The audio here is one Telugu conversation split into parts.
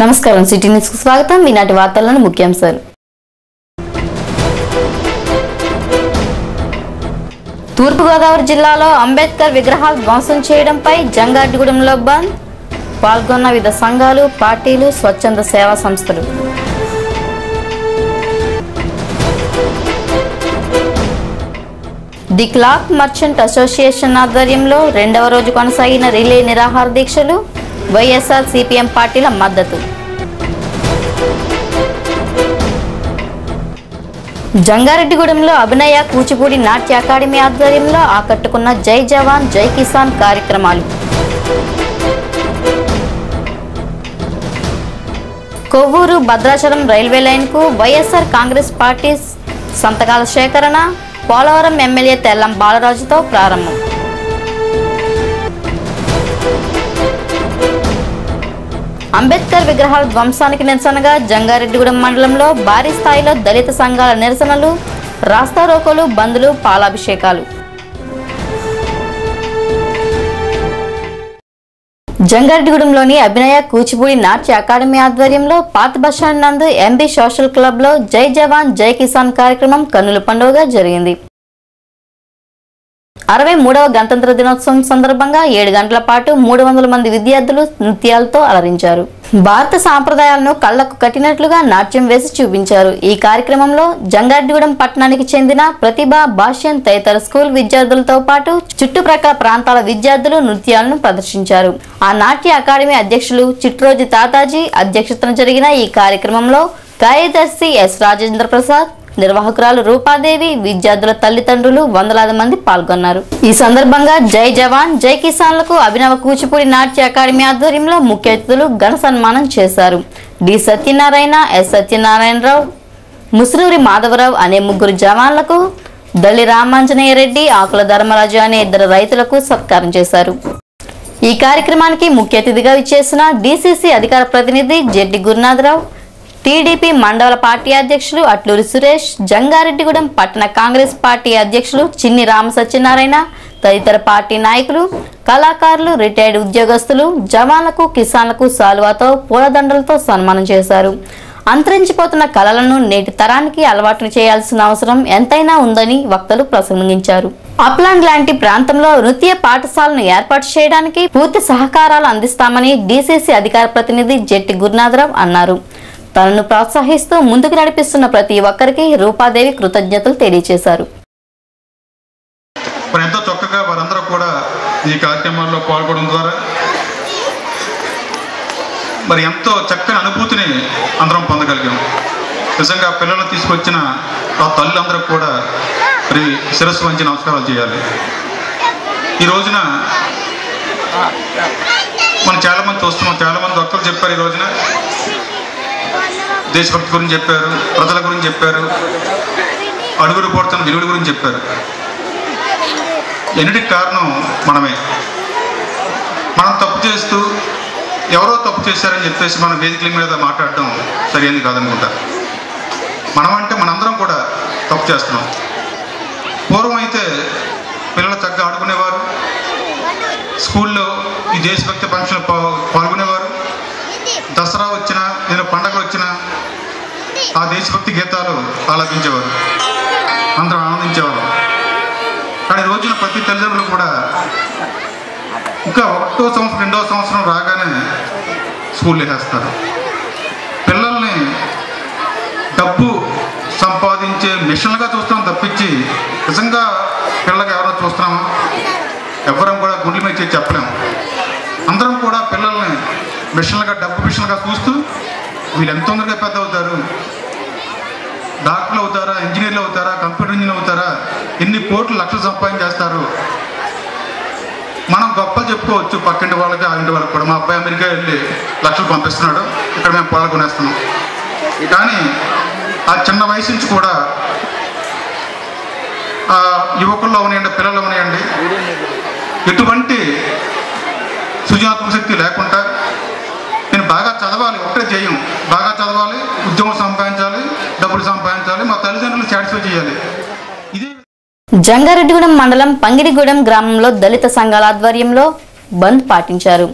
నమస్కారం సిటీ న్యూస్ కు స్వాగతం. ఈనాటి వార్తలను ముఖ్యాంశాలు. తూర్పుగోదావరి జిల్లాలో అంబేద్కర్ విగ్రహాలు ధ్వంసం చేయడంపై జంగారెడ్డిగూడెంలో బంద్. పాల్గొన్న వివిధ సంఘాలు, పార్టీలు, స్వచ్ఛంద సేవా సంస్థలు. ది క్లాక్ మర్చెంట్ అసోసియేషన్ ఆధ్వర్యంలో 2వ రోజు కొనసాగిన రిలే నిరాహార దీక్షలు. వైఎస్ఆర్ సిపిఎం పార్టీల మద్దతు. జంగారెడ్డిగూడెంలో అభినయ కూచిపూడి నాట్య అకాడమీ ఆధ్వర్యంలో ఆకట్టుకున్న జై జవాన్ జై కిసాన్ కార్యక్రమాలు. కొవ్వూరు భద్రాచలం రైల్వే లైన్కు వైఎస్ఆర్ కాంగ్రెస్ పార్టీ సంతకాల సేకరణ. పోలవరం ఎమ్మెల్యే తెల్లం బాలరాజుతో ప్రారంభం. అంబేద్కర్ విగ్రహాల ధ్వంసానికి నిరసనగా జంగారెడ్డిగూడెం మండలంలో భారీ స్థాయిలో దళిత సంఘాల నిరసనలు, రాస్తారోకోలు, బంద్లు, పాలాభిషేకాలు. జంగారెడ్డిగూడెంలోని అభినయ కూచిపూడి నాట్య అకాడమీ ఆధ్వర్యంలో పాత బస్టాండ్ నందు ఎంబీ సోషల్ క్లబ్ లో జై జవాన్ జై కిసాన్ కార్యక్రమం కన్నుల పండుగగా జరిగింది. 63వ గణతంత్ర దినోత్సవం సందర్భంగా 7 గంటల పాటు 300 మంది విద్యార్థులు నృత్యాలతో అలరించారు. భారత సాంప్రదాయాలను కళ్లకు కట్టినట్లుగా నాట్యం వేసి చూపించారు. ఈ కార్యక్రమంలో జంగారెడ్డిగూడెం పట్టణానికి చెందిన ప్రతిభ, భాష్యం తదితర స్కూల్ విద్యార్థులతో పాటు చుట్టుప్రక్కల ప్రాంతాల విద్యార్థులు నృత్యాలను ప్రదర్శించారు. ఆ నాట్య అకాడమీ అధ్యక్షులు చిట్రోజు తాతాజీ అధ్యక్షతన జరిగిన ఈ కార్యక్రమంలో కార్యదర్శి ఎస్ రాజేంద్ర ప్రసాద్, నిర్వాహకురాలు రూపాదేవి, విద్యార్థుల తల్లిదండ్రులు వందలాది మంది పాల్గొన్నారు. ఈ సందర్భంగా జై జవాన్ జై కిసాన్లకు అభినవ కూచిపూడి నాట్య అకాడమీ ఆధ్వర్యంలో ముఖ్య అతిథులు ఘన సన్మానం చేశారు. డి సత్యనారాయణ, ఎస్ సత్యనారాయణరావు, ముసునూరి మాధవరావు అనే 3 జవాన్లకు, దళి రామాంజనేయ రెడ్డి, ఆకుల ధర్మరాజు అనే 2 రైతులకు సత్కారం చేశారు. ఈ కార్యక్రమానికి ముఖ్య అతిథిగా విచ్చేసిన డిసిసి అధికార ప్రతినిధి జెడ్డి గురునాథరావు, టీడీపీ మండల పార్టీ అధ్యక్షులు అట్లూరి సురేష్, జంగారెడ్డిగూడెం పట్టణ కాంగ్రెస్ పార్టీ అధ్యక్షులు చిన్ని రామ సత్యనారాయణ తదితర పార్టీ నాయకులు, కళాకారులు, రిటైర్డ్ ఉద్యోగస్తులు జవాన్లకు, కిసాన్లకు సాల్వాతో, పూలదండలతో సన్మానం చేశారు. అంతరించిపోతున్న కళలను నేటి తరానికి అలవాటు చేయాల్సిన అవసరం ఎంతైనా ఉందని వక్తలు ప్రసంగించారు. అప్లాండ్ లాంటి ప్రాంతంలో నృత్య పాఠశాలను ఏర్పాటు చేయడానికి పూర్తి సహకారాలు అందిస్తామని డిసిసి అధికార ప్రతినిధి జెట్టి గురునాథరావు అన్నారు. తనను ప్రోత్సహిస్తూ ముందుకు నడిపిస్తున్న ప్రతి ఒక్కరికి రూపాదేవి కృతజ్ఞతలు తెలియజేశారు. ఎంతో చక్కగా వారందరూ కూడా ఈ కార్యక్రమాల్లో పాల్గొనడం ద్వారా మరి ఎంతో చక్కని అనుభూతిని అందరం పొందగలిగాం. నిజంగా పిల్లలను తీసుకొచ్చిన ఆ తల్లులందరూ కూడా మరి శిరస్సు వంచి నమస్కారాలు చేయాలి. ఈ రోజున మనం చాలామంది చూస్తున్నాం, చాలామంది వక్తలు చెప్పారు. ఈ రోజున దేశభక్తి గురించి చెప్పారు, ప్రజల గురించి చెప్పారు, అడుగులు పడుతున్న విలువల గురించి చెప్పారు. ఎన్నిటికి కారణం మనమే. మనం తప్పు చేస్తూ ఎవరో తప్పు చేశారని చెప్పేసి మన వేదికల మీద మాట్లాడటం సరైనది కాదనుకుంటా. మనం అంటే మనందరం కూడా తప్పు చేస్తున్నాం. పూర్వం అయితే పిల్లలు చక్కగా ఆడుకునేవారు, స్కూల్లో ఈ దేశభక్తి ఫంక్షన్లు పాల్గొనేవారు. దసరా వచ్చినా, ఏదైనా పండగలు వచ్చినా ఆ దేశభక్తి గీతాలు ఆలపించేవారు, అందరూ ఆనందించేవారు. కానీ రోజున ప్రతి తల్లిదండ్రులు కూడా ఇంకా 1వ సంవత్సరం 2వ సంవత్సరం రాగానే స్కూల్ వేసేస్తారు. పిల్లల్ని డబ్బు సంపాదించే మిషన్లుగా చూస్తాం తప్పించి నిజంగా పిల్లలకి ఎవరో చూస్తున్నామా? ఎవరం కూడా గుండెల మీద చేసి చెప్పలేము. అందరం కూడా పిల్లల్ని మిషన్లుగా, డబ్బు మిషన్లుగా చూస్తూ వీళ్ళు ఎంత తొందరగా పెద్ద అవుతారు, డాక్టర్లు అవుతారా, ఇంజనీర్లు అవుతారా, కంప్యూటర్ ఇంజనీర్ అవుతారా, ఎన్ని కోట్లు లక్షలు సంపాదించేస్తారు. మనం గొప్పలు చెప్పుకోవచ్చు పక్కింటి వాళ్ళకి, ఆ ఇంటి వాళ్ళకి కూడా. మా అబ్బాయి అమెరికా వెళ్ళి లక్షలు పంపిస్తున్నాడు, ఇక్కడ మేము పొలాలు కొనేస్తున్నాం. కానీ ఆ చిన్న వయసు నుంచి కూడా యువకుల్లో ఉన్నాయండి, పిల్లలు ఉన్నాయండి, ఎటువంటి సృజనాత్మక శక్తి లేకుండా నేను బాగా చదవాలి, ఒకటే చేయం, బాగా చదవాలి, ఉద్యోగం సంపాదించాలి, డబ్బులు సంపాదించాలి, మా తల్లిదండ్రులు సాటిస్ఫై చేయాలి. ఇదే జంగారెడ్డిగూడెం మండలం పంగిడిగూడెం గ్రామంలో దళిత సంఘాల ఆధ్వర్యంలో బంద్ పాటించారు.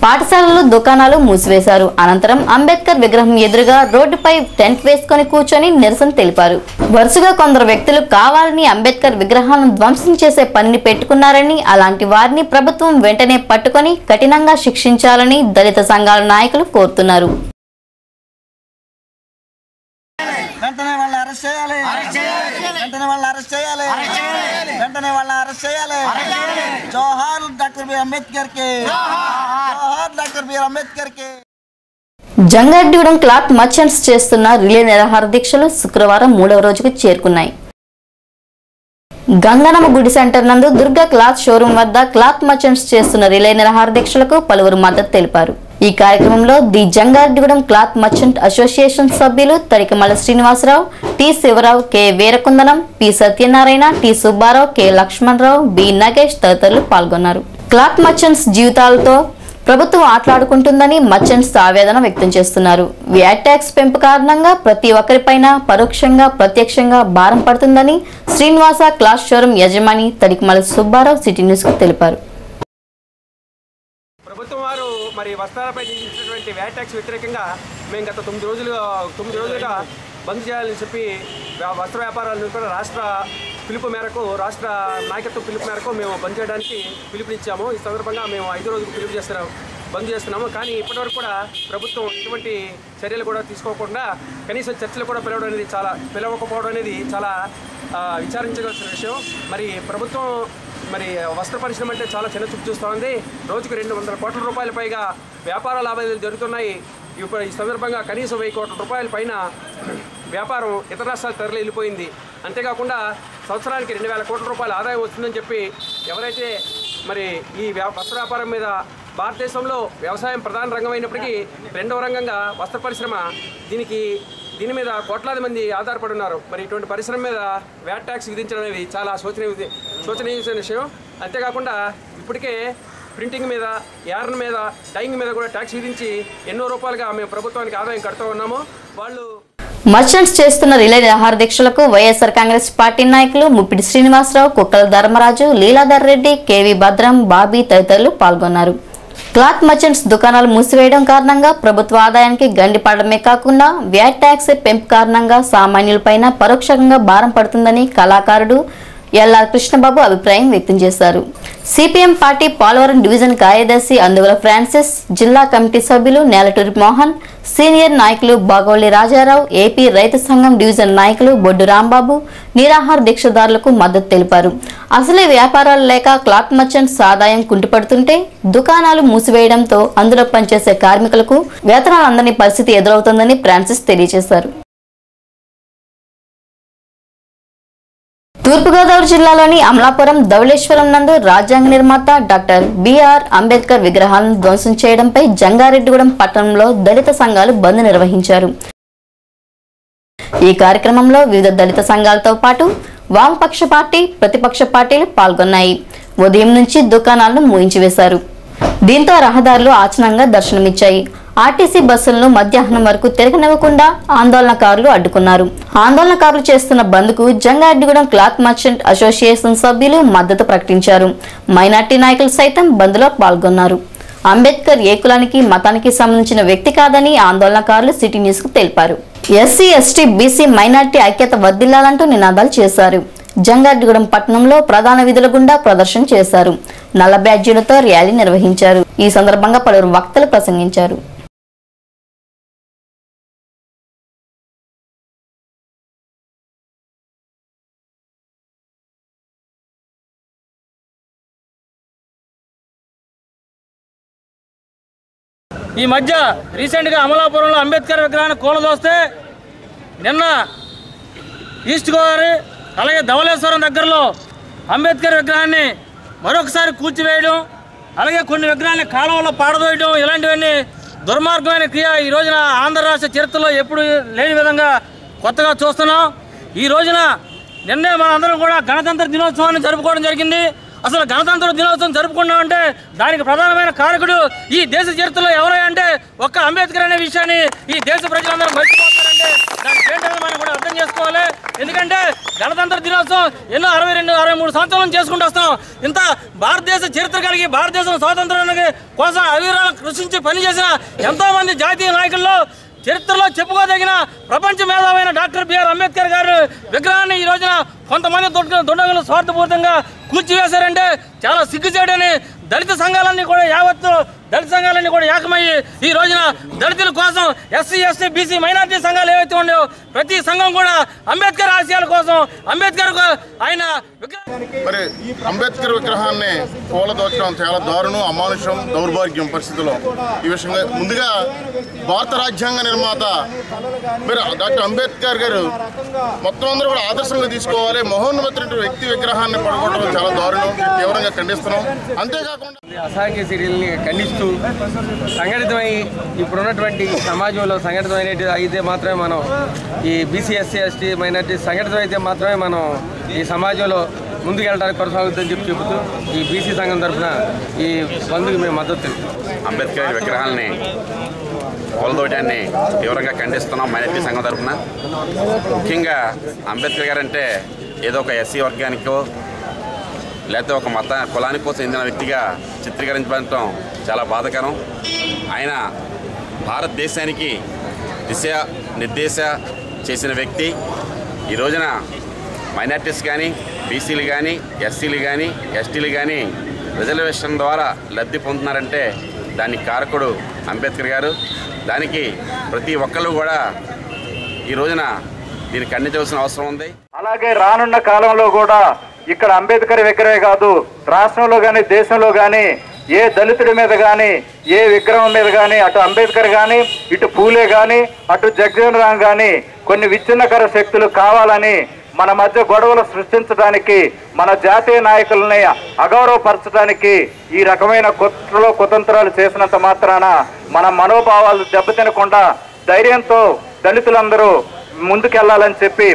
పాఠశాలలు దుకాణాలు మూసివేశారు. అనంతరం అంబేద్కర్ విగ్రహం ఎదురుగా రోడ్డుపై టెంట్ వేసుకుని కూర్చొని నిరసన తెలిపారు. వరుసగా కొందరు వ్యక్తులు కావాలని అంబేద్కర్ విగ్రహాలను ధ్వంసం చేసే పనిని పెట్టుకున్నారని, అలాంటి వారిని ప్రభుత్వం వెంటనే పట్టుకొని కఠినంగా శిక్షించాలని దళిత సంఘాల నాయకులు కోరుతున్నారు. వెంటనే వాళ్ళని అరెస్ట్ చేయాలి, వెంటనే వాళ్ళని అరెస్ట్ చేయాలి, వెంటనే వాళ్ళని అరెస్ట్ చేయాలి. జోహార్ డాక్టర్ బిఆర్ అంబేద్కర్ కి, జోహార్ డాక్టర్ బిఆర్ అంబేద్కర్ కి. జంగారెడ్డిగూడెం క్లాత్ మర్చెంట్స్ చేస్తున్న రిలే నిరాహార దీక్షలు శుక్రవారం 3వ రోజుకు చేరుకున్నాయి. గంగనమ్మ గుడి సెంటర్ నందు దుర్గా క్లాత్ షోరూం వద్ద క్లాత్ మర్చెంట్స్ చేస్తున్న రిలే నిరాహార దీక్షలకు పలువురు మద్దతు తెలిపారు. ఈ కార్యక్రమంలో the Jangareddygudem cloth merchant association సభ్యులు Tadikamala Srinivasarao, T Sivarao, K Veerakundanam, P Satyanarayana, T Subbarao, K Lakshmanarao, B Nagesh తదితరులు పాల్గొన్నారు. క్లాత్ మర్చెంట్స్ జీవితాలతో ప్రభుత్వం ఆటలాడుకుంటుందని మర్చెంట్స్ ఆవేదన వ్యక్తం చేస్తున్నారు. వ్యాట్ ట్యాక్స్ పెంపు కారణంగా ప్రతి ఒక్కరిపైన పరోక్షంగా ప్రత్యక్షంగా భారం పడుతుందని శ్రీనివాస క్లాత్ షోరూం యజమాని తడికమల సుబ్బారావు సిటీ న్యూస్ కు తెలిపారు. ప్రభుత్వం వారు మరి వస్త్రాలపై విధించినటువంటి వ్యాట్ ట్యాక్స్ వ్యతిరేకంగా మేము గత 9 రోజులుగా బంద్ చేయాలని చెప్పి వస్త్ర వ్యాపారాలను కూడా రాష్ట్ర నాయకత్వ పిలుపు మేరకు మేము బంద్ చేయడానికి పిలుపునిచ్చాము. ఈ సందర్భంగా మేము 5 రోజులకు బంద్ చేస్తున్నాము. కానీ ఇప్పటివరకు కూడా ప్రభుత్వం ఎటువంటి చర్యలు కూడా తీసుకోకుండా కనీసం చర్చలు కూడా పిలవకపోవడం అనేది చాలా విచారించవలసిన విషయం. మరి ప్రభుత్వం వస్త్ర పరిశ్రమ అంటే చాలా చిన్న చూపు చూస్తూ ఉంది. రోజుకు 200 కోట్ల రూపాయల పైగా వ్యాపార లావాదేవీలు జరుగుతున్నాయి. ఇప్పుడు ఈ సందర్భంగా కనీసం 1000 కోట్ల రూపాయల పైన వ్యాపారం ఇతర రాష్ట్రాలు తరలి వెళ్ళిపోయింది. అంతేకాకుండా సంవత్సరానికి 2000 కోట్ల రూపాయల ఆదాయం వస్తుందని చెప్పి ఎవరైతే మరి ఈ వస్త్ర వ్యాపారం మీద భారతదేశంలో వ్యవసాయం ప్రధాన రంగం అయినప్పటికీ రెండవ రంగంగా వస్త్ర పరిశ్రమ దీని మీద కోట్లాది మంది ఆధారపడి ఉన్నారు. మరి ఇటువంటి పరిశ్రమ మీద వ్యాట్ ట్యాక్స్ విధించడం అనేది చాలా శోచనీయమైన విషయం. అంతేకాకుండా ఇప్పటికే ప్రింటింగ్ మీద, యార్న్ మీద, డైయింగ్ మీద కూడా ట్యాక్స్ విధించి ఎన్నో రూపాయలుగా మేము ప్రభుత్వానికి ఆదాయం కడుతూ ఉన్నాము. వాళ్ళు మర్చెంట్స్ చేస్తున్న రిలే నిరాహార దీక్షలకు వైఎస్ఆర్ కాంగ్రెస్ పార్టీ నాయకులు ముప్పిడి శ్రీనివాసరావు, కుక్కల ధర్మరాజు, లీలాధర్ రెడ్డి, కేవీ భద్రం, బాబీ తదితరులు పాల్గొన్నారు. క్లాత్ మర్చెంట్స్ దుకాణాలు మూసివేయడం కారణంగా ప్రభుత్వ ఆదాయానికి గండిపడమే కాకుండా వ్యాట్ ట్యాక్స్ పెంపు కారణంగా సామాన్యులపైన పరోక్షంగా భారం పడుతుందని కళాకారుడు ఎల్ఆర్ కృష్ణబాబు అభిప్రాయం వ్యక్తం చేశారు. సిపిఎం పార్టీ పోలవరం డివిజన్ కార్యదర్శి అందువల ఫ్రాన్సిస్, జిల్లా కమిటీ సభ్యులు నేలటూరి మోహన్, సీనియర్ నాయకులు బాగోలి రాజారావు, ఏపీ రైతు సంఘం డివిజన్ నాయకులు బొడ్డు రాంబాబు నిరాహార దీక్షదారులకు మద్దతు తెలిపారు. అసలే వ్యాపారాలు లేక క్లాత్ మర్చెంట్స్ ఆదాయం కుంటుపడుతుంటే దుకాణాలు మూసివేయడంతో అందులో పనిచేసే కార్మికులకు వేతనాలు అందని పరిస్థితి ఎదురవుతోందని ఫ్రాన్సిస్ తెలియజేశారు. తూర్పుగోదావరి జిల్లాలోని అమలాపురం ధవళేశ్వరం నందు రాజ్యాంగ నిర్మాత డాక్టర్ బిఆర్ అంబేద్కర్ విగ్రహాలను ధ్వంసం చేయడంపై జంగారెడ్డిగూడెం పట్టణంలో దళిత సంఘాలు బంద్ నిర్వహించారు. ఈ కార్యక్రమంలో వివిధ దళిత సంఘాలతో పాటు వామపక్ష పార్టీ, ప్రతిపక్ష పార్టీలు పాల్గొన్నాయి. ఉదయం నుంచి దుకాణాలను మూయించివేశారు. దీంతో రహదారులు ఆచరణంగా దర్శనమిచ్చాయి. ఆర్టీసీ బస్సులను మధ్యాహ్నం వరకు తిరగనివ్వకుండా ఆందోళనకారులు అడ్డుకున్నారు. ఆందోళనకారులు చేస్తున్న బంద్కు జంగారెడ్డిగూడెం క్లాత్ మర్చెంట్ అసోసియేషన్ సభ్యులు మద్దతు ప్రకటించారు. మైనార్టీ నాయకులు సైతం బంద్లో పాల్గొన్నారు. అంబేద్కర్ ఏ కులానికి, మతానికి సంబంధించిన వ్యక్తి కాదని ఆందోళనకారులు సిటీ న్యూస్ కు తెలిపారు. ఎస్సీ, ఎస్టీ, బీసీ, మైనార్టీ ఐక్యత వర్ధిల్లాలంటూ నినాదాలు చేశారు. జంగారెడ్డిగూడెం పట్టణంలో ప్రధాన వీధుల గుండా ప్రదర్శన చేశారు. నల్ల బ్యాడ్జీలతో ర్యాలీ నిర్వహించారు. ఈ సందర్భంగా పలువురు వక్తలు ప్రసంగించారు. ఈ మధ్య రీసెంట్గా అమలాపురంలో అంబేద్కర్ విగ్రహాన్ని కూలదోస్తే నిన్న ఈస్ట్ గోదావరి అలాగే ధవళేశ్వరం దగ్గరలో అంబేద్కర్ విగ్రహాన్ని మరొకసారి కూల్చివేయడం, అలాగే కొన్ని విగ్రహాన్ని కాలువలో పాడదోయడం, ఇలాంటివన్నీ దుర్మార్గమైన క్రియ ఈ రోజున ఆంధ్ర రాష్ట్ర చరిత్రలో ఎప్పుడు లేని విధంగా కొత్తగా చూస్తున్నాం. ఈ రోజున నిన్నే మనందరం కూడా గణతంత్ర దినోత్సవాన్ని జరుపుకోవడం జరిగింది. అసలు గణతంత్ర దినోత్సవం జరుపుకున్నామంటే దానికి ప్రధానమైన కారకుడు ఈ దేశ చరిత్రలో ఎవరంటే ఒక్క అంబేద్కర్ అనే విషయాన్ని ఈ దేశ ప్రజలందరూ మర్చిపోతారంటే దానికి ఏంటని మనం కూడా అర్థం చేసుకోవాలి. ఎందుకంటే గణతంత్ర దినోత్సవం ఎన్నో 62-63 సంవత్సరాల నుంచి చేసుకుంటూ వస్తున్నాం. ఇంత భారతదేశ చరిత్ర కలిగి భారతదేశం స్వాతంత్రానికి కోసం అవిరాళ కృషించి పనిచేసిన ఎంతోమంది జాతీయ నాయకుల్లో చరిత్రలో చెప్పుకోదగిన ప్రపంచ మేధావైన డాక్టర్ బిఆర్ అంబేద్కర్ గారు విగ్రహాన్ని ఈ రోజున కొంతమంది దుండగులు స్వార్థపూరితంగా కూల్చివేశారంటే చాలా సిగ్గుచేటని దళిత సంఘాలన్నీ కూడా యావత్తు దళిత సంఘాలన్నీ కూడా ఏకమయ్యి ఈ రోజున దళితుల కోసం ఎస్సీ ఎస్టీ బీసీ మైనార్టీ సంఘాలు ఏవైతే ఉన్నాయో ప్రతి సంఘం కూడా అంబేద్కర్ ఆశయాల కోసం అంబేద్కర్ ఆయన మరి అంబేద్కర్ విగ్రహాన్ని కూలదోచడం చాలా దారుణం, అమానుషం, దౌర్భాగ్యం పరిస్థితుల్లో. ఈ విషయంగా ముందుగా భారత రాజ్యాంగ నిర్మాత మీరు డాక్టర్ అంబేద్కర్ గారు మొత్తం అందరూ కూడా ఆదర్శంగా తీసుకోవాలి. మహోన్నతమైన వ్యక్తి విగ్రహాన్ని పడగొట్టడం చాలా దారుణం, తీవ్రంగా ఖండిస్తున్నాం. అంతేకాకుండా అసహాయ చర్యల్ని ఖండిస్తూ సంఘటితమై ఇప్పుడున్నటువంటి సమాజంలో సంఘటితమైన అయితే మాత్రమే మనం ఈ బీసీ ఎస్సీ ఎస్టీ మైనార్టీ సంఘటితం అయితే మాత్రమే మనం ఈ సమాజంలో ముందుకు వెళ్ళడానికి కొనసాగుతుందని చెబుతూ ఈ బీసీ సంఘం తరఫున ఈ బంధుకి మేము మద్దతు తెలుపుతాం. అంబేద్కర్ విగ్రహాలని కూలదోయడాన్ని తీవ్రంగా ఖండిస్తున్నాం మైనార్టీ సంఘం తరఫున. ముఖ్యంగా అంబేద్కర్ గారు అంటే ఏదో ఒక ఎస్సీ వర్గానికో లేకపోతే ఒక మత కులానికో చెందిన వ్యక్తిగా చిత్రీకరించడం చాలా బాధాకరం. ఆయన భారతదేశానికి దిశ నిర్దేశ చేసిన వ్యక్తి. ఈ రోజున మైనార్టీస్ కానీ బీసీలు కానీ ఎస్సీలు కానీ ఎస్టీలు కానీ రిజర్వేషన్ ద్వారా లబ్ధి పొందుతున్నారంటే దానికి కారకుడు అంబేద్కర్ గారు. దానికి ప్రతి ఒక్కళ్ళు కూడా ఈ రోజున దీన్ని ఖండించవలసిన అవసరం ఉంది. అలాగే రానున్న కాలంలో కూడా ఇక్కడ అంబేద్కర్ విగ్రహమే కాదు, రాష్ట్రంలో కానీ దేశంలో కానీ ఏ దళితుడి మీద కానీ ఏ విగ్రహం మీద కానీ అటు అంబేద్కర్ కానీ ఇటు పూలే కానీ అటు జగజీవన్ రామ్ కానీ కొన్ని విచ్ఛిన్నకర శక్తులు కావాలని మన మధ్య గొడవలు సృష్టించడానికి మన జాతీయ నాయకులని అగౌరవపరచడానికి ఈ రకమైన కుతంత్రాలు చేసినంత మాత్రాన మన మనోభావాలు దెబ్బతినకుండా ధైర్యంతో దళితులందరూ ముందుకెళ్లాలని చెప్పి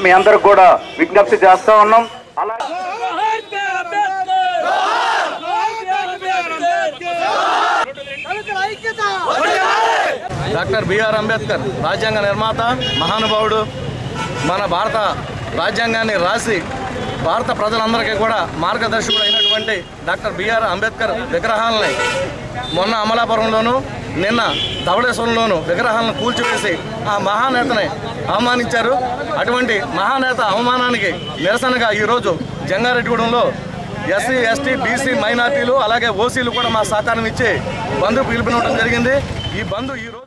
మీ అందరికి కూడా విజ్ఞప్తి చేస్తా ఉన్నాం. డాక్టర్ బిఆర్ అంబేద్కర్ రాజ్యాంగ నిర్మాత, మహానుభావుడు. మన భారత రాజ్యాంగాన్ని రాసి భారత ప్రజలందరికీ కూడా మార్గదర్శకుడు అయినటువంటి డాక్టర్ బిఆర్ అంబేద్కర్ విగ్రహాలని మొన్న అమలాపురంలోను నిన్న ధవళేశ్వరంలోను విగ్రహాలను కూల్చివేసి ఆ మహానేతని అవమానించారు. అటువంటి మహానేత అవమానానికి నిరసనగా ఈరోజు జంగారెడ్డిగూడెంలో ఎస్సీ ఎస్టీ బీసీ మైనార్టీలు అలాగే ఓసీలు కూడా మా సహకారం ఇచ్చి బంద్ పిలుపునివ్వడం జరిగింది. ఈ బంద్ ఈరోజు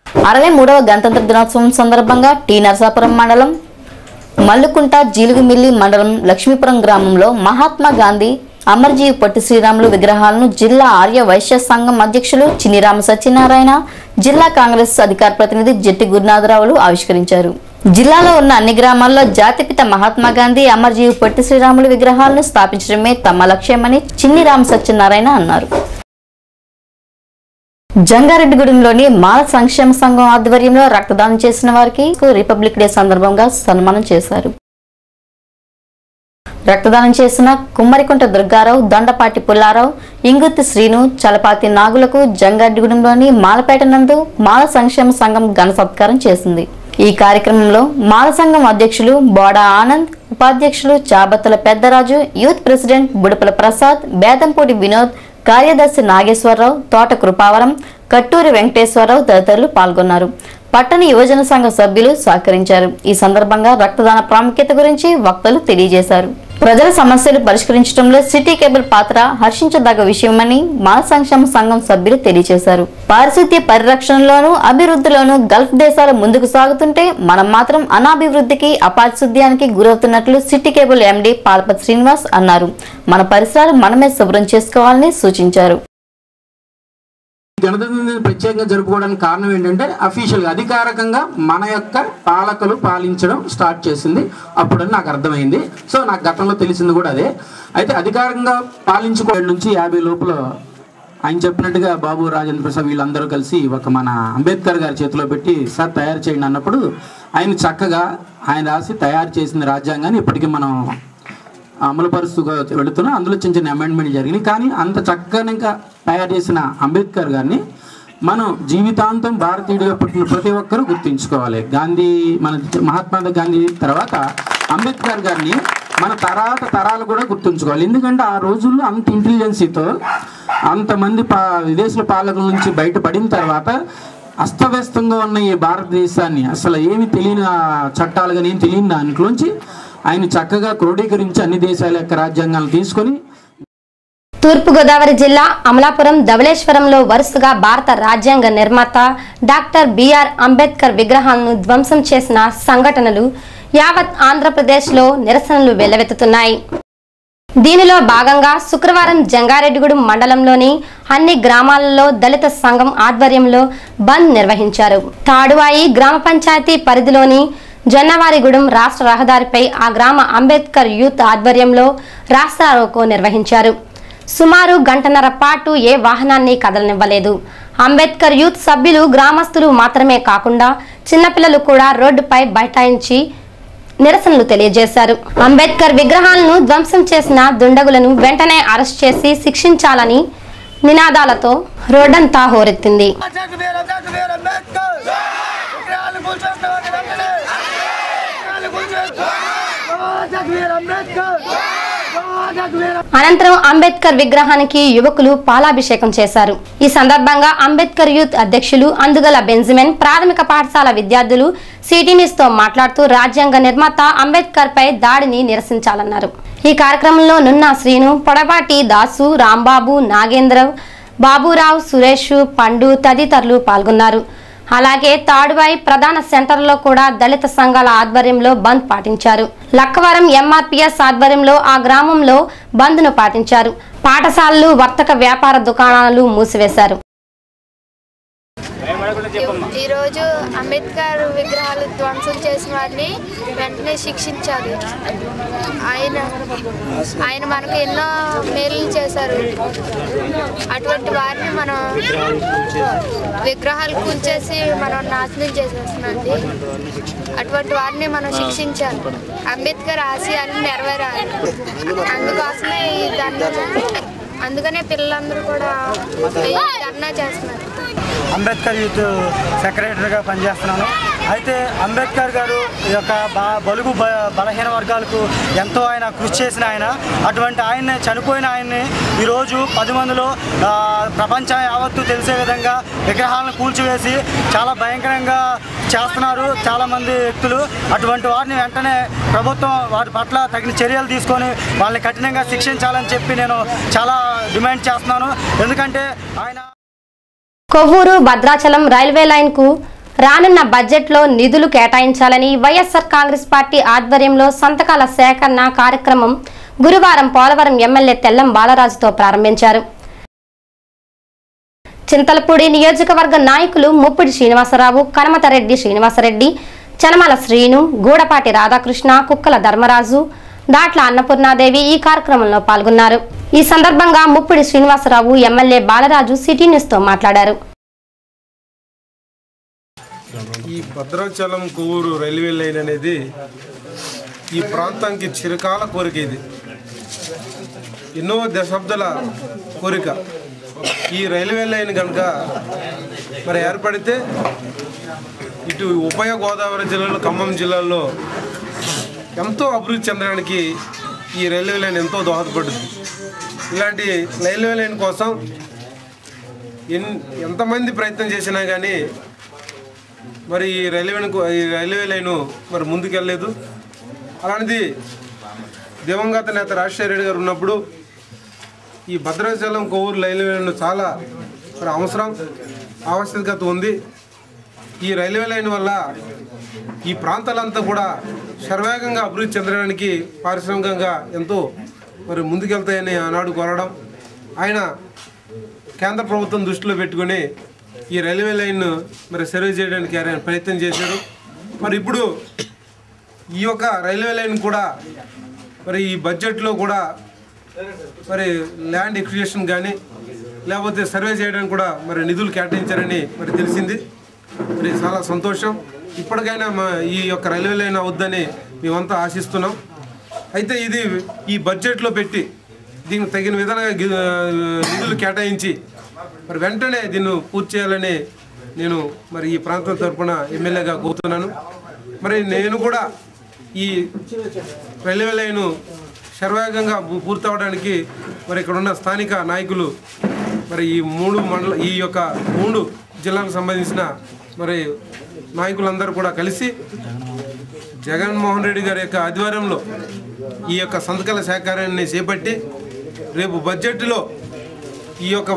63వ గణతంత్ర దినోత్సవం సందర్భంగా టీ నరసాపురం మండలం మల్లుకుంట జీలుగుమిల్లి మండలం లక్ష్మీపురం గ్రామంలో మహాత్మా గాంధీ అమర్జీవి పొట్టి శ్రీరాములు విగ్రహాలను జిల్లా ఆర్య వైశ్య సంఘం అధ్యక్షులు చిన్నిరామ సత్యనారాయణ, జిల్లా కాంగ్రెస్ అధికార ప్రతినిధి జట్టి గురునాథరావులు ఆవిష్కరించారు. జిల్లాలో ఉన్న అన్ని గ్రామాల్లో జాతిపిత మహాత్మా గాంధీ అమర్జీవి పొట్టి శ్రీరాములు విగ్రహాలను స్థాపించడమే తమ లక్ష్యమని చిన్నిరామ సత్యనారాయణ అన్నారు. జంగారెడ్డిగూడెంలోని మాల సంక్షేమ సంఘం ఆధ్వర్యంలో రక్తదానం చేసిన వారికి రిపబ్లిక్ డే సందర్భంగా సన్మానం చేశారు. రక్తదానం చేసిన కుమ్మరికుంట దుర్గారావు, దొండపాటి పుల్లారావు, ఇంగుత్తి శ్రీను, చలపాతి నాగులకు జంగారెడ్డిగూడెంలోని మాలపేట నందు మాల సంక్షేమ సంఘం ఘన సత్కారం చేసింది. ఈ కార్యక్రమంలో మాల సంఘం అధ్యక్షులు బోడా ఆనంద్, ఉపాధ్యక్షులు చాబత్తల పెద్దరాజు, యూత్ ప్రెసిడెంట్ బుడపల ప్రసాద్, బేదంపూడి వినోద్, కార్యదర్శి నాగేశ్వరరావు, తోట కృపావరం, కట్టూరి వెంకటేశ్వరరావు తదితరులు పాల్గొన్నారు. పట్టణ యువజన సంఘ సభ్యులు సహకరించారు. ఈ సందర్భంగా రక్తదాన ప్రాముఖ్యత గురించి వక్తలు తెలియజేశారు. ప్రజల సమస్యలు పరిష్కరించడంలో సిటీ కేబుల్ పాత్ర హర్షించదగ్గ విషయమని మాల సంక్షేమ సంఘం సభ్యులు తెలియజేశారు. పారిశుద్ధ్య పరిరక్షణలోనూ అభివృద్ధిలోనూ గల్ఫ్ దేశాలు ముందుకు సాగుతుంటే మనం మాత్రం అనాభివృద్ధికి అపారిశుద్ధ్యానికి గురవుతున్నట్లు city cable MD Palpathi Srinivas అన్నారు. మన పరిసరాలు మనమే శుభ్రం చేసుకోవాలని సూచించారు. గణతంత్ర దినం ప్రత్యేకంగా జరుపుకోవడానికి కారణం ఏంటంటే అఫీషియల్గా అధికారికంగా మన యొక్క పాలకులు పాలించడం స్టార్ట్ చేసింది అప్పుడని నాకు అర్థమైంది. సో నాకు గతంలో తెలిసింది కూడా అదే. అయితే అధికారికంగా పాలించుకోవడం నుంచి 50 లోపల ఆయన చెప్పినట్టుగా బాబు రాజేంద్ర ప్రసాద్ వీళ్ళందరూ కలిసి ఒక మన అంబేద్కర్ గారి చేతిలో పెట్టి సార్ తయారు చేయండి అన్నప్పుడు ఆయన చక్కగా ఆయన రాసి తయారు చేసిన రాజ్యాంగాన్ని ఇప్పటికీ మనం అమలుపరుస్తూ వెళుతున్నాం. అందులో చిన్న చిన్న అమెండ్మెంట్ జరిగినాయి. కానీ అంత చక్కగా తయారు చేసిన అంబేద్కర్ గారిని మనం జీవితాంతం భారతీయుడిగా పుట్టిన ప్రతి ఒక్కరూ గుర్తుంచుకోవాలి. మన మహాత్మా గాంధీ తర్వాత అంబేద్కర్ గారిని మన తరాలు కూడా గుర్తుంచుకోవాలి. ఎందుకంటే ఆ రోజుల్లో అంత ఇంటెలిజెన్సీతో అంతమంది విదేశీ పాలకుల నుంచి బయటపడిన తర్వాత అస్తవ్యస్తంగా ఉన్న ఈ భారతదేశాన్ని అసలు ఏమి తెలియని చట్టాలు కానీ ఏం తెలియని దాంట్లోంచి ఆయన చక్కగా క్రోడీకరించి అన్ని దేశాల యొక్క రాజ్యాంగాలను తీసుకొని. తూర్పుగోదావరి జిల్లా అమలాపురం ధవళేశ్వరంలో వరుసగా భారత రాజ్యాంగ నిర్మాత డాక్టర్ బిఆర్ అంబేద్కర్ విగ్రహాలను ధ్వంసం చేసిన సంఘటనలు యావత్ ఆంధ్రప్రదేశ్లో నిరసనలు వెల్లువెత్తుతున్నాయి. దీనిలో భాగంగా శుక్రవారం జంగారెడ్డిగూడెం మండలంలోని అన్ని గ్రామాలలో దళిత సంఘం ఆధ్వర్యంలో బంద్ నిర్వహించారు. తాడువాయి గ్రామ పంచాయతీ పరిధిలోని జొన్నవారిగూడెం రాష్ట్ర రహదారిపై ఆ గ్రామ అంబేద్కర్ యూత్ ఆధ్వర్యంలో రాస్తారోకో నిర్వహించారు. సుమారు గంటన్నర పాటు ఏ వాహనాన్ని కదలనివ్వలేదు. అంబేద్కర్ యూత్ సభ్యులు గ్రామస్తులు మాత్రమే కాకుండా చిన్నపిల్లలు కూడా రోడ్డుపై బైఠాయించి నిరసనలు తెలియజేశారు. అంబేద్కర్ విగ్రహాలను ధ్వంసం చేసిన దుండగులను వెంటనే అరెస్ట్ చేసి శిక్షించాలని నినాదాలతో రోడ్డంతా హోరెత్తింది. అనంతరం అంబేద్కర్ విగ్రహానికి యువకులు పాలాభిషేకం చేశారు. ఈ సందర్భంగా అంబేద్కర్ యూత్ అధ్యక్షులు అందుగల బెంజమిన్ ప్రాథమిక పాఠశాల విద్యార్థులు సిటీ న్యూస్ తో మాట్లాడుతూ రాజ్యాంగ నిర్మాత అంబేద్కర్ పై దాడిని నిరసించాలన్నారు. ఈ కార్యక్రమంలో నున్నా శ్రీను, పొడపాటి దాసు, రాంబాబు, నాగేంద్రవ్, బాబురావు, సురేష్, పండు తదితరులు పాల్గొన్నారు. అలాగే తాడువాయి ప్రధాన సెంటర్లో కూడా దళిత సంఘాల ఆధ్వర్యంలో బంద్ పాటించారు. లక్కవరం ఎంఆర్పీఎస్ ఆధ్వర్యంలో ఆ గ్రామంలో బంద్ను పాటించారు. పాఠశాలలు, వర్తక వ్యాపార దుకాణాలు మూసివేశారు. ఈరోజు అంబేద్కర్ విగ్రహాలు ధ్వంసం చేసిన వారిని వెంటనే శిక్షించాలి. ఆయన మనకు ఎన్నో మేలు చేశారు. అటువంటి వారిని మనం విగ్రహాలు కూల్చేసి మనం నాశనం చేసేస్తున్నాండి. అటువంటి వారిని మనం శిక్షించాలి. అంబేద్కర్ ఆశయాలు నెరవేరాలి. అందుకోసమే ఈ ధర్నా, అందుకనే పిల్లలందరూ కూడా ధర్నా చేస్తున్నారు. అంబేద్కర్ యూత్ సెక్రటరీగా పనిచేస్తున్నాను. అయితే అంబేద్కర్ గారు ఈ యొక్క బలుగు బలహీన వర్గాలకు ఎంతో ఆయన కృషి చేసిన ఆయన, అటువంటి ఆయన్ని చనిపోయిన ఆయన్ని ఈరోజు 10 మందిలో ప్రపంచం యావత్తు తెలిసే విధంగా విగ్రహాలను కూల్చివేసి చాలా భయంకరంగా చేస్తున్నారు చాలామంది వ్యక్తులు. అటువంటి వారిని వెంటనే ప్రభుత్వం వారి పట్ల తగిన చర్యలు తీసుకొని వాళ్ళని కఠినంగా శిక్షించాలని చెప్పి నేను చాలా డిమాండ్ చేస్తున్నాను. ఎందుకంటే ఆయన కొవ్వూరు భద్రాచలం రైల్వే లైన్ కు రానున్న బడ్జెట్లో నిధులు కేటాయించాలని వైఎస్ఆర్ కాంగ్రెస్ పార్టీ ఆధ్వర్యంలో సంతకాల సేకరణ కార్యక్రమం గురువారం పోలవరం ఎమ్మెల్యే తెల్లం బాలరాజుతో ప్రారంభించారు. చింతలపూడి నియోజకవర్గ నాయకులు ముప్పిడి శ్రీనివాసరావు, కనమతరెడ్డి శ్రీనివాసరెడ్డి, చనమల శ్రీను, గూడపాటి రాధాకృష్ణ, కుక్కల ధర్మరాజు, దాట్ల అన్నపూర్ణాదేవి ఈ కార్యక్రమంలో పాల్గొన్నారు. ఈ సందర్భంగా Muppidi Srinivasarao, MLA Balaraju city news తో మాట్లాడారు. ఈ భద్రాచలం కొవ్వూరు రైల్వే లైన్ అనేది ఈ ప్రాంతానికి చిరకాల కోరిక. ఇది ఎన్నో దశాబ్దాల కోరిక. ఈ రైల్వే లైన్ కనుక మరి ఏర్పడితే ఇటు ఉభయ గోదావరి జిల్లాలో, ఖమ్మం జిల్లాలో ఎంతో అభివృద్ధి చెందడానికి ఈ రైల్వే లైన్ ఎంతో దోహదపడుతుంది. ఇలాంటి రైల్వే లైన్ కోసం ఎంతమంది ప్రయత్నం చేసినా కానీ మరి ఈ రైల్వే లైను మరి ముందుకెళ్ళలేదు. అలాంటిది దివంగత నేత రాజశేఖర రెడ్డి గారు ఉన్నప్పుడు ఈ భద్రాచలం కొవ్వూరు రైల్వే లైన్ చాలా మరి ఆవశ్యకత ఉంది. ఈ రైల్వే లైన్ వల్ల ఈ ప్రాంతాలంతా కూడా శరవేగంగా అభివృద్ధి చెందడానికి పారిశ్రామికంగా ఎంతో మరి ముందుకెళ్తాయని ఆనాడు కోరడం, ఆయన కేంద్ర ప్రభుత్వం దృష్టిలో పెట్టుకుని ఈ రైల్వే లైన్ మరి సర్వే చేయడానికి ఆయన ప్రయత్నం చేశారు. మరి ఇప్పుడు ఈ యొక్క రైల్వే లైన్ కూడా మరి ఈ బడ్జెట్లో కూడా మరి ల్యాండ్ ఎక్విజిషన్ కానీ లేకపోతే సర్వే చేయడానికి కూడా మరి నిధులు కేటాయించారని మరి తెలిసింది. మరి చాలా సంతోషం. ఇప్పటికైనా ఈ యొక్క రైల్వే లైన్ అవుద్దని మేమంతా ఆశిస్తున్నాం. అయితే ఇది ఈ బడ్జెట్లో పెట్టి దీనికి తగిన విధంగా నిధులు కేటాయించి మరి వెంటనే దీన్ని పూర్తి చేయాలని నేను మరి ఈ ప్రాంతం తరఫున ఎమ్మెల్యేగా కోరుతున్నాను. మరి నేను కూడా ఈ రైల్వే లైను శరవేగంగా పూర్తవడానికి మరి ఇక్కడ ఉన్న స్థానిక నాయకులు మరి ఈ 3 జిల్లాలకు సంబంధించిన మరి నాయకులందరూ కూడా కలిసి జగన్మోహన్ రెడ్డి గారి యొక్క ఆధ్వర్యంలో ఈ యొక్క సంతకాల సేకరణని చేపట్టి రేపు బడ్జెట్లో ఈ యొక్క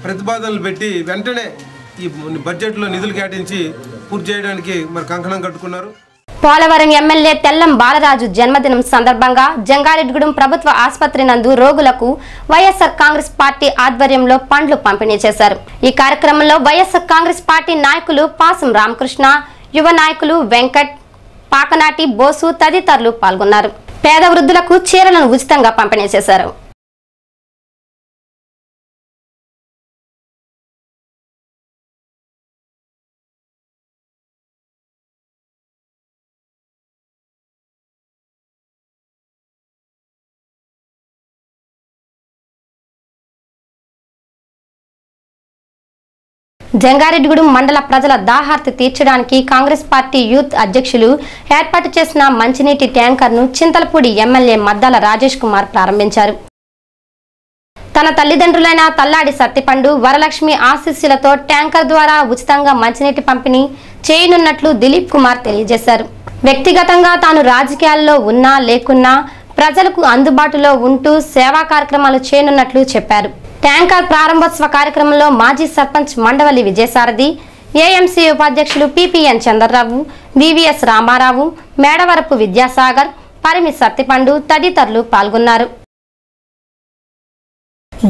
ప్రతిపాదనలు పెట్టి వెంటనే ఈ బడ్జెట్లో నిధులు కేటాయించి పూర్తి చేయడానికి మరి కంకణం కట్టుకున్నారు. పోలవరం ఎమ్మెల్యే తెల్లం బాలరాజు జన్మదినం సందర్భంగా జంగారెడ్డిగూడెం ప్రభుత్వ ఆసుపత్రి నందు రోగులకు వైఎస్ఆర్ కాంగ్రెస్ పార్టీ ఆధ్వర్యంలో పండ్లు పంపిణీ చేశారు. ఈ కార్యక్రమంలో వైఎస్ఆర్ కాంగ్రెస్ పార్టీ నాయకులు పాసం రామకృష్ణ, యువ నాయకులు వెంకట్, పాకనాటి బోసు తదితరులు పాల్గొన్నారు. పేద వృద్ధులకు చీరలను ఉచితంగా పంపిణీ చేశారు. జంగారెడ్డిగూడెం మండల ప్రజల దాహార్తి తీర్చడానికి కాంగ్రెస్ పార్టీ యూత్ అధ్యక్షులు ఏర్పాటు చేసిన మంచినీటి ట్యాంకర్ను చింతలపూడి ఎమ్మెల్యే మద్దాల రాజేష్ కుమార్ ప్రారంభించారు. తన తల్లిదండ్రులైన తల్లాడి సత్తిపండు, వరలక్ష్మి ఆశీస్సులతో ట్యాంకర్ ద్వారా ఉచితంగా మంచినీటి పంపిణీ చేయనున్నట్లు దిలీప్ కుమార్ తెలియజేశారు. వ్యక్తిగతంగా తాను రాజకీయాల్లో ఉన్నా లేకున్నా ప్రజలకు అందుబాటులో ఉంటూ సేవా కార్యక్రమాలు చేయనున్నట్లు చెప్పారు. ట్యాంకర్ ప్రారంభోత్సవ కార్యక్రమంలో మాజీ సర్పంచ్ మండవల్లి విజయసారథి, ఏఎంసీ ఉపాధ్యక్షులు పిపిఎన్ చంద్రరావు, వివిఎస్ రామారావు, మేడవరపు విద్యాసాగర్, పరిమి సత్తిపండు తదితరులు పాల్గొన్నారు.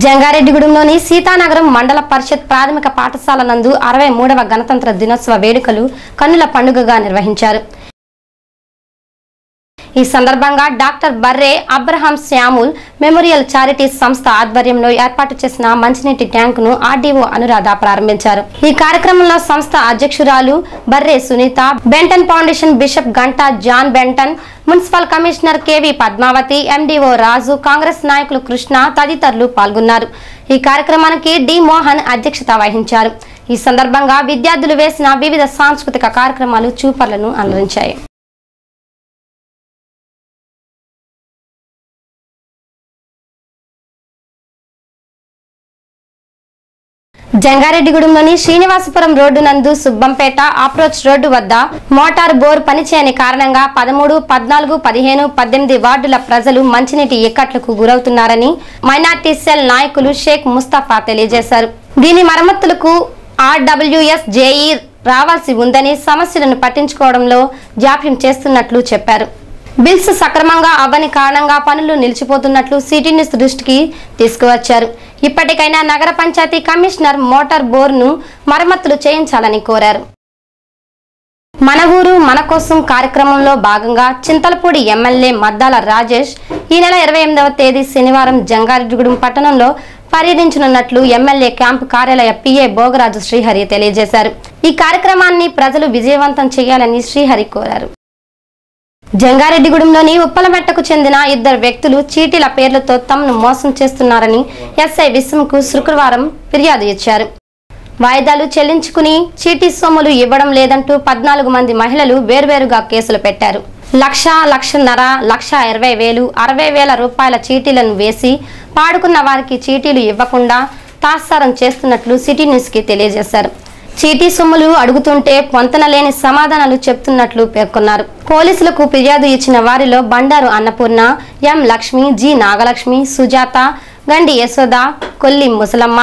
జంగారెడ్డిగూడెంలోని సీతానగరం మండల పరిషత్ ప్రాథమిక పాఠశాల నందు 63వ గణతంత్ర దినోత్సవ వేడుకలు కన్నుల పండుగగా నిర్వహించారు. ఈ సందర్భంగా డాక్టర్ బర్రే అబ్రహాం శ్యాముల్ మెమోరియల్ చారిటీస్ సంస్థ ఆధ్వర్యంలో ఏర్పాటు చేసిన మంచినీటి ట్యాంకును ఆర్డీఓ అనురాధ ప్రారంభించారు. ఈ కార్యక్రమంలో సంస్థ అధ్యక్షురాలు Barre Sunitha, Benton foundation bishop Ganta John Benton, municipal commissioner KV Padmavathi, MDO Raju, Congress నాయకులు కృష్ణ తదితరులు పాల్గొన్నారు. ఈ కార్యక్రమానికి డి మోహన్ అధ్యక్షత వహించారు. ఈ సందర్భంగా విద్యార్థులు వేసిన వివిధ సాంస్కృతిక కార్యక్రమాలు చూపర్లను అలరించాయి. జంగారెడ్డిగూడెంలోని శ్రీనివాసపురం రోడ్డు నందు సుబ్బంపేట అప్రోచ్ రోడ్డు వద్ద మోటార్ బోర్ పనిచేయని కారణంగా 13, 14, 15, 18 వార్డుల ప్రజలు మంచినీటి ఇక్కట్లకు గురవుతున్నారని మైనార్టీ సెల్ నాయకులు షేక్ ముస్తఫా తెలియజేశారు. దీని మరమ్మతులకు RWSJE రావాల్సి ఉందని, సమస్యలను పట్టించుకోవడంలో జాప్యం చేస్తున్నట్లు చెప్పారు. బిల్స్ సక్రమంగా అవ్వని కారణంగా పనులు నిలిచిపోతున్నట్లు సిటీ న్యూస్ దృష్టికి తీసుకువచ్చారు. ఇప్పటికైనా నగర పంచాయతీ కమిషనర్ మోటార్ బోర్ను మరమ్మతులు చేయించాలని కోరారు. మన ఊరు మన కోసం కార్యక్రమంలో భాగంగా చింతలపూడి ఎమ్మెల్యే మద్దాల రాజేష్ ఈ నెల 28వ తేదీ శనివారం జంగారెడ్డిగూడెం పట్టణంలో పర్యటించనున్నట్లు ఎమ్మెల్యే క్యాంపు కార్యాలయ PA భోగరాజు శ్రీహరి తెలియజేశారు. ఈ కార్యక్రమాన్ని ప్రజలు విజయవంతం చేయాలని శ్రీహరి కోరారు. జంగారెడ్డిగూడెంలోని ఉప్పలమెట్టకు చెందిన 2 వ్యక్తులు చీటీల పేర్లతో తమను మోసం చేస్తున్నారని ఎస్ఐ విశ్వంకు శుక్రవారం ఫిర్యాదు ఇచ్చారు. వాయిదాలు చెల్లించుకుని చీటీ సొమ్ములు ఇవ్వడం లేదంటూ 14 మంది మహిళలు వేర్వేరుగా కేసులు పెట్టారు. 1,00,000, 1,50,000, 1,20,000, 60,000 రూపాయల చీటీలను వేసి పాడుకున్న వారికి చీటీలు ఇవ్వకుండా తాత్సారం చేస్తున్నట్లు సిటీ న్యూస్ కి తెలియజేశారు. చీటీ సొమ్ములు అడుగుతుంటే పొంతనలేని సమాధానాలు చెప్తున్నట్లు పేర్కొన్నారు. పోలీసులకు ఫిర్యాదు ఇచ్చిన వారిలో బండారు అన్నపూర్ణ, ఎం లక్ష్మి, జి నాగలక్ష్మి, సుజాత, గండి యశోద, కొల్లి ముసలమ్మ,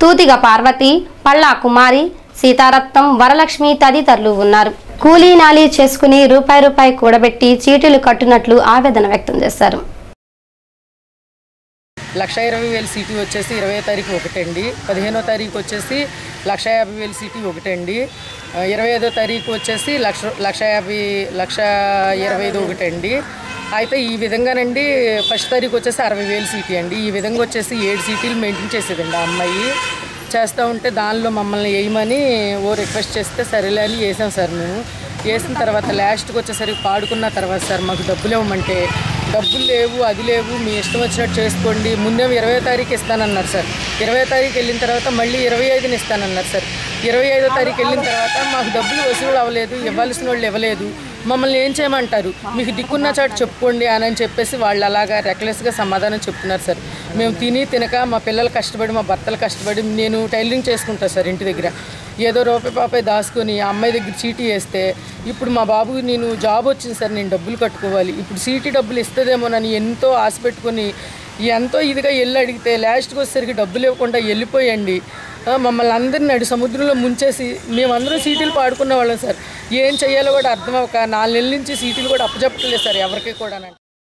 తూతిగ పార్వతి, పల్లా కుమారి, సీతారత్నం, వరలక్ష్మి తదితరులు ఉన్నారు. కూలీ నాలీ చేసుకుని రూపాయి కూడబెట్టి చీటీలు కట్టున్నట్లు ఆవేదన వ్యక్తం చేశారు. 1,20,000 సీటీ వచ్చేసి 20వ తారీఖు ఒకటండి, 15వ తారీఖు వచ్చేసి 1,50,000 సీటీ ఒకటండి, 25వ తారీఖు వచ్చేసి 1,25,000 ఒకటండి. అయితే ఈ విధంగానండి ఫస్ట్ తారీఖు వచ్చేసి 60,000 సీటీ అండి. ఈ విధంగా వచ్చేసి 7 సీటీలు మెయింటైన్ చేసేదండి ఆ అమ్మాయి. చేస్తూ ఉంటే దానిలో మమ్మల్ని వేయమని రిక్వెస్ట్ చేస్తే సరేలే అని వేసాం సార్. మేము వేసిన తర్వాత లాస్ట్కి వచ్చేసరికి పాడుకున్న తర్వాత సార్ మాకు డబ్బులు ఇవ్వమంటే డబ్బులు లేవు, అది లేవు, మీ ఇష్టం వచ్చినట్టు చేసుకోండి, ముందే 20వ తారీఖు ఇస్తానన్నారు సార్. 20వ తారీఖు వెళ్ళిన తర్వాత మళ్ళీ 25ని ఇస్తానన్నారు సార్. 25వ తారీఖు వెళ్ళిన తర్వాత మాకు డబ్బులు వసూలు అవ్వలేదు, ఇవ్వాల్సిన వాళ్ళు ఇవ్వలేదు, మమ్మల్ని ఏం చేయమంటారు, మీకు దిక్కున్న చాటు చెప్పుకోండి అని చెప్పేసి వాళ్ళు అలాగా రెక్లెస్గా సమాధానం చెప్తున్నారు సార్. మేము తిని తినక మా పిల్లలు కష్టపడి మా భర్తలు కష్టపడి నేను టైలరింగ్ చేసుకుంటాను సార్ ఇంటి దగ్గర, ఏదో రూపాయి దాచుకొని ఆ అమ్మాయి దగ్గర చీటీ వేస్తే ఇప్పుడు మా బాబుకి నేను జాబ్ వచ్చింది సార్, నేను డబ్బులు కట్టుకోవాలి, ఇప్పుడు చీటీ డబ్బులు ఇస్తుందేమోనని ఎంతో ఆశ పెట్టుకొని ఎంతో ఇదిగా వెళ్ళి అడిగితే లాస్ట్కి వచ్చేసరికి డబ్బులు ఇవ్వకుండా వెళ్ళిపోయండి. మమ్మల్ని అందరినీ నడి సముద్రంలో ముంచేసి మేమందరం సీటీలు పాడుకున్న వాళ్ళం సార్. ఏం చేయాలో కూడా అర్థం అవ్వక 4 నెలల నుంచి సీటీలు కూడా అప్పచెప్పట్లేదు సార్ ఎవరికి కూడా.